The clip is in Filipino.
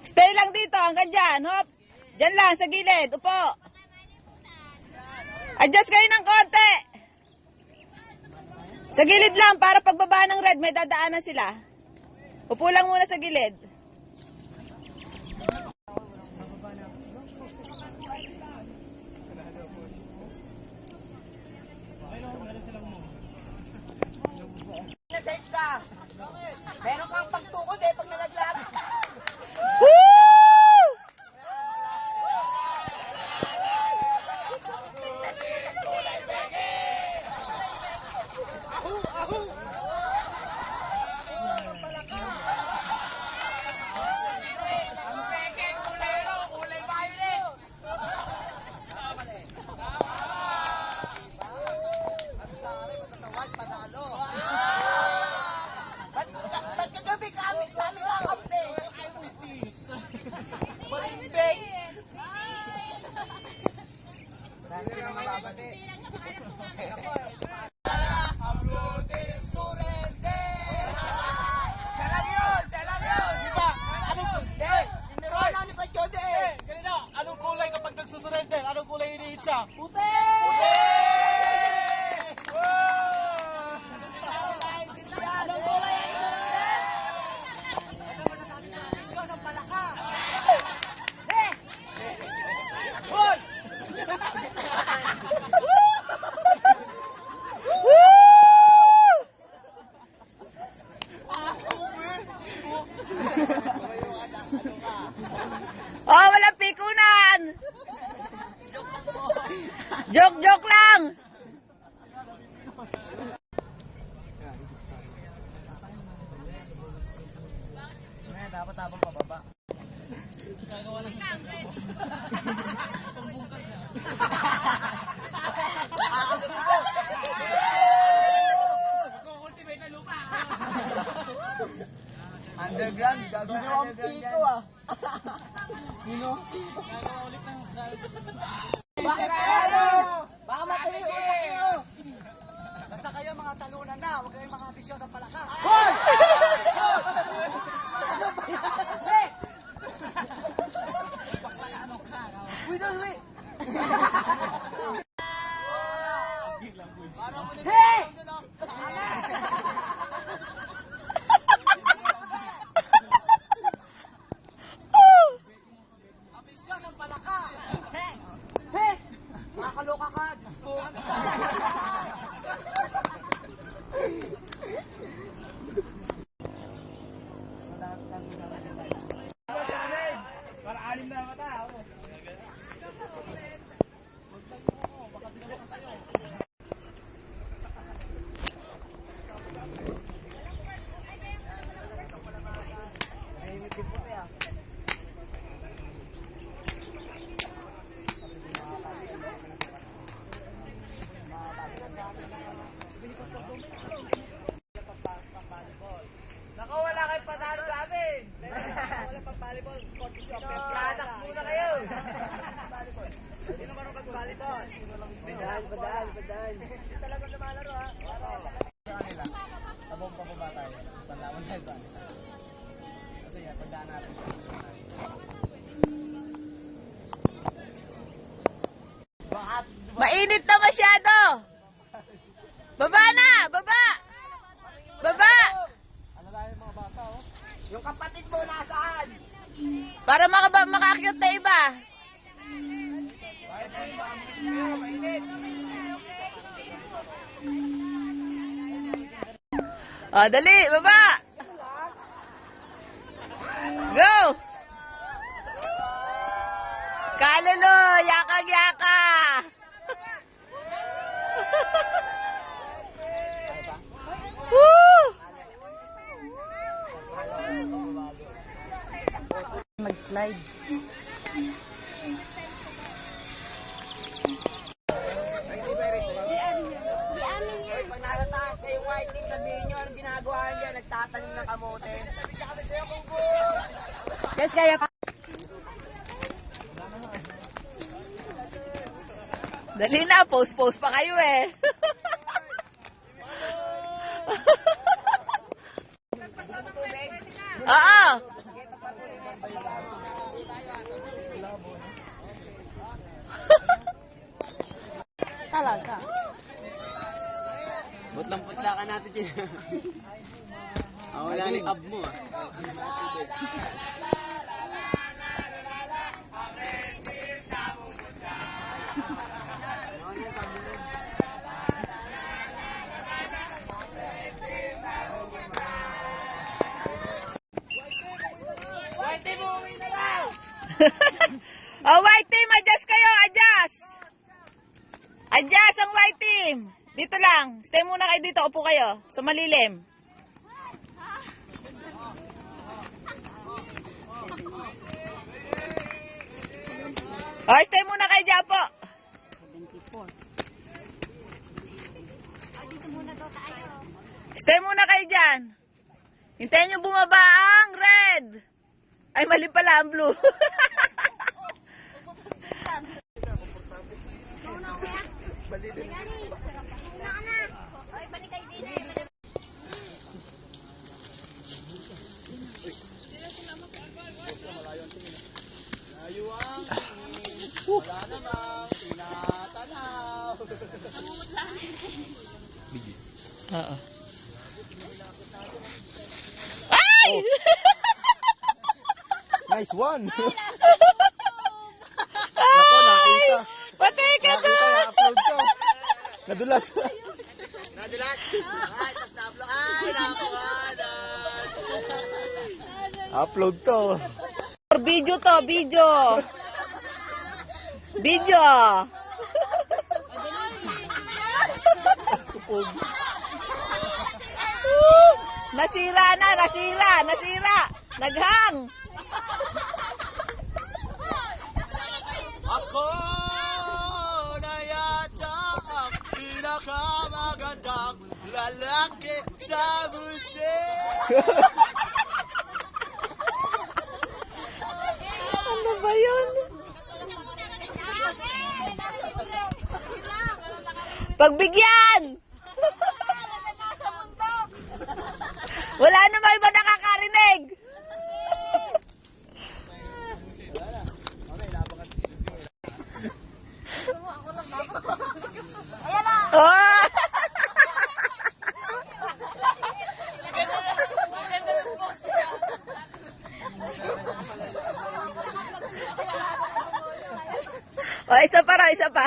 Stay lang dito, hanggang dyan. Hop. Dyan lang, sa gilid. Upo. Adjust kayo ng konti. Sa gilid lang, para pagbaba ng red, may dadaanan sila. Upo lang muna sa gilid. Safe ka. Meron kang pagtukod pag nalaglag. Woo! Anong kulay kapag nagsusurrender? Anong kulay iniit siya? Puti! Puti! Anong kulay ang susunod? Diyos ang palaka! Hoy! Oh, walang pikunan. Joke lang. Dapat habang pababa. Ultimate na lupa. Underground, gagawin underground yan. Baka matuloy ulo kayo. Basta kayo mga talunan na, huwag kayong mga ambisyon sa palaka. Hoy! Wait, wait! Hey! Ambisyon ang palaka. Hey! Makakaloka ka. Para anim na mata. Naku, wala kayong panalo sa amin. Wala pang volleyball, competition. Sanak muna kayo. Sino marunong mag-volleyball? Badal. Hindi talaga lumalaro ha. Sa kanila, sabong pababa tayo. Panlaban tayo sa kanila. Kasi yan, pagdaan natin. Mainit na masyado. Baba na, baba. Baba. Ano tayo mga bata, oh? Yung kapatid mo nasaan? Para makaakyat na iba. Kahit sa'yo, maamis nyo, mainit. Oh, dali, baba. Go. Kalulu, yakag-yaka. Woo! Mag-slide. Pag natataas na yung white team, sabihin nyo anong ginagawa niya, nagtatanim ng kamote. Yes, kaya pa. Dali na, post pa kayo eh. Oo. Talaga. Putlang-putla ka natin din. Wala ni ab mo ah. Oh, white team, adjust kayo, adjust. Adjust ang white team. Dito lang. Stay muna kayo dito. Upo kayo. Sa malilim. Oh, stay muna kayo dyan po. 74. Stay muna kayo dyan. Hintayin nyo bumaba ang red. Ay, mali pala ang blue. Wala namang tinatanaw. Oo. Ay! Nice one! Ako, nakita. Patay ka doon! Na-upload ko. Nadulas. Nadulas? Ay, tas na-upload. Ay, nakuhanan. Upload to. Video to, video. Video. Nasira na, nasira. Naghang. Ako na yata ang pinakamagandang lalaki sa mundo. Ano ba yun? Pagbigyan! Wala na ba iba nakakarinig? Oh! Oh, isa pa raw, isa pa.